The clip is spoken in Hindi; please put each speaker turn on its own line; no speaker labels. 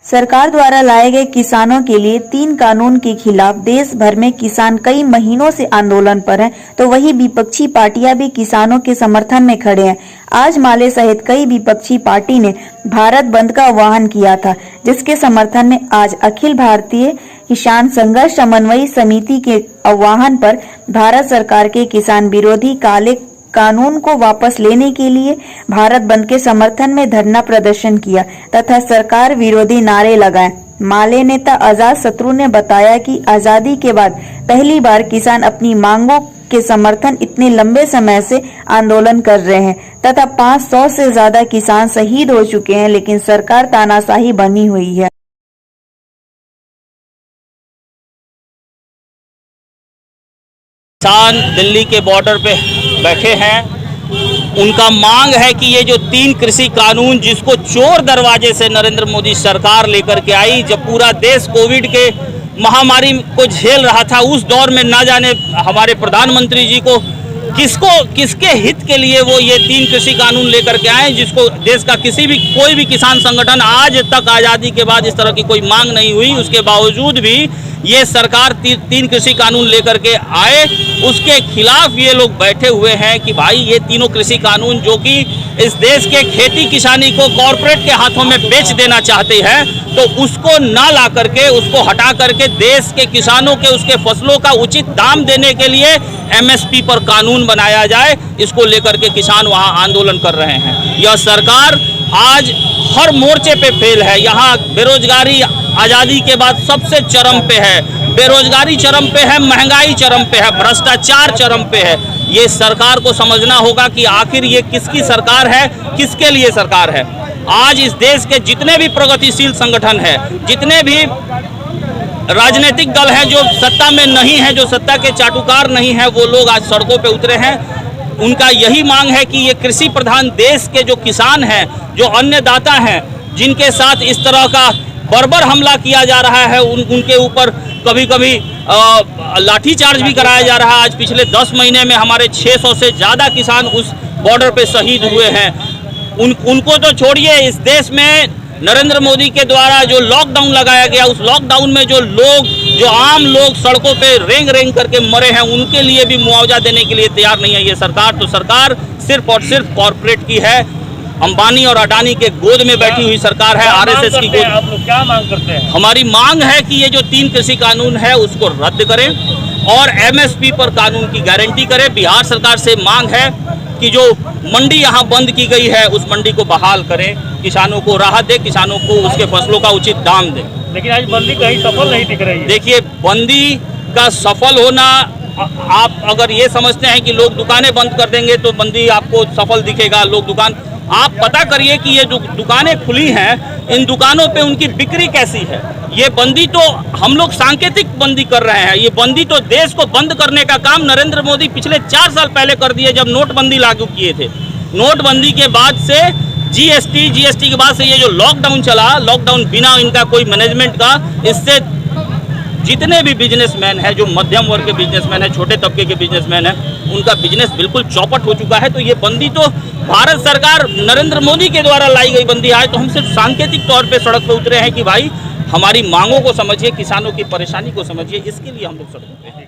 सरकार द्वारा लाए गए किसानों के लिए 3 कानून के खिलाफ देश भर में किसान कई महीनों से आंदोलन पर हैं, तो वही विपक्षी पार्टियां भी किसानों के समर्थन में खड़े हैं। आज माले सहित कई विपक्षी पार्टी ने भारत बंद का आह्वान किया था, जिसके समर्थन में आज अखिल भारतीय किसान संघर्ष समन्वय समिति के आह्वान पर भारत सरकार के किसान विरोधी काले कानून को वापस लेने के लिए भारत बंद के समर्थन में धरना प्रदर्शन किया तथा सरकार विरोधी नारे लगाए। माले नेता आजाद शत्रु ने बताया कि आजादी के बाद पहली बार किसान अपनी मांगों के समर्थन इतने लंबे समय से आंदोलन कर रहे हैं तथा 500 से ज्यादा किसान शहीद हो चुके हैं, लेकिन सरकार तानाशाही बनी हुई है।
किसान दिल्ली के बॉर्डर पे बैठे हैं। उनका मांग है कि ये जो 3 कृषि कानून जिसको चोर दरवाजे से नरेंद्र मोदी सरकार लेकर के आई, जब पूरा देश कोविड के महामारी को झेल रहा था, उस दौर में ना जाने हमारे प्रधानमंत्री जी को किसके हित के लिए वो ये 3 कृषि कानून लेकर के आए, जिसको देश का कोई भी किसान संगठन आज तक आज़ादी के बाद इस तरह की कोई मांग नहीं हुई। उसके बावजूद भी ये सरकार 3 कृषि कानून लेकर के आए, उसके खिलाफ ये लोग बैठे हुए हैं कि भाई ये तीनों कृषि कानून जो कि इस देश के खेती किसानी को कॉरपोरेट के हाथों में बेच देना चाहते हैं, तो उसको ना ला करके, उसको हटा करके देश के किसानों के उसके फसलों का उचित दाम देने के लिए MSP पर कानून बनाया जाए। इसको लेकर के किसान वहाँ आंदोलन कर रहे हैं। यह सरकार आज हर मोर्चे पे फेल है। यहाँ बेरोजगारी आज़ादी के बाद सबसे चरम पे है, बेरोजगारी चरम पे है, महंगाई चरम पे है, भ्रष्टाचार चरम पे है। ये सरकार को समझना होगा कि आखिर ये किसकी सरकार है, किसके लिए सरकार है। आज इस देश के जितने भी प्रगतिशील संगठन है, जितने भी राजनीतिक दल हैं जो सत्ता में नहीं है, जो सत्ता के चाटुकार नहीं है, वो लोग आज सड़कों पे उतरे हैं। उनका यही मांग है कि ये कृषि प्रधान देश के जो किसान हैं, जो अन्नदाता हैं, जिनके साथ इस तरह का बर्बर हमला किया जा रहा है, उनके ऊपर कभी कभी लाठीचार्ज भी कराया जा रहा है। आज पिछले 10 महीने में हमारे 600 से ज़्यादा किसान उस बॉर्डर पे शहीद हुए हैं। उनको तो छोड़िए, इस देश में नरेंद्र मोदी के द्वारा जो लॉकडाउन लगाया गया, उस लॉकडाउन में जो आम लोग सड़कों पे रेंग करके मरे हैं, उनके लिए भी मुआवजा देने के लिए तैयार नहीं है ये सरकार। तो सरकार सिर्फ और सिर्फ कॉरपोरेट की है, अंबानी और अडानी के गोद में बैठी हुई सरकार है, RSS की गोद।
आप लोग क्या मांग करते हैं?
हमारी मांग है कि ये जो 3 कृषि कानून है उसको रद्द करें और MSP पर कानून की गारंटी करें। बिहार सरकार से मांग है कि जो मंडी यहाँ बंद की गई है, उस मंडी को बहाल करें, किसानों को राहत दे, किसानों को उसके फसलों का उचित दाम दे।
लेकिन आज बंदी कहीं सफल नहीं दिख रही है।
देखिए, बंदी का सफल होना, आप अगर ये समझते हैं कि लोग दुकानें बंद कर देंगे तो बंदी आपको सफल दिखेगा, आप पता करिए कि ये जो दुकानें खुली हैं, इन दुकानों पे उनकी बिक्री कैसी है। ये बंदी तो हम लोग सांकेतिक बंदी कर रहे हैं, ये बंदी तो देश को बंद करने का काम नरेंद्र मोदी पिछले 4 साल पहले कर दिए, जब नोटबंदी लागू किए थे। नोटबंदी के बाद से GST के बाद से ये जो लॉकडाउन चला, लॉकडाउन बिना इनका कोई मैनेजमेंट का, इससे जितने भी बिजनेसमैन हैं, जो मध्यम वर्ग के बिजनेसमैन हैं, छोटे तबके के बिजनेसमैन हैं, उनका बिजनेस बिल्कुल चौपट हो चुका है। तो ये बंदी तो भारत सरकार नरेंद्र मोदी के द्वारा लाई गई बंदी है। तो हम सिर्फ सांकेतिक तौर पे सड़क पर उतरे हैं कि भाई हमारी मांगों को समझिए, किसानों की परेशानी को समझिए, इसके लिए हम लोग सड़कों पे हैं।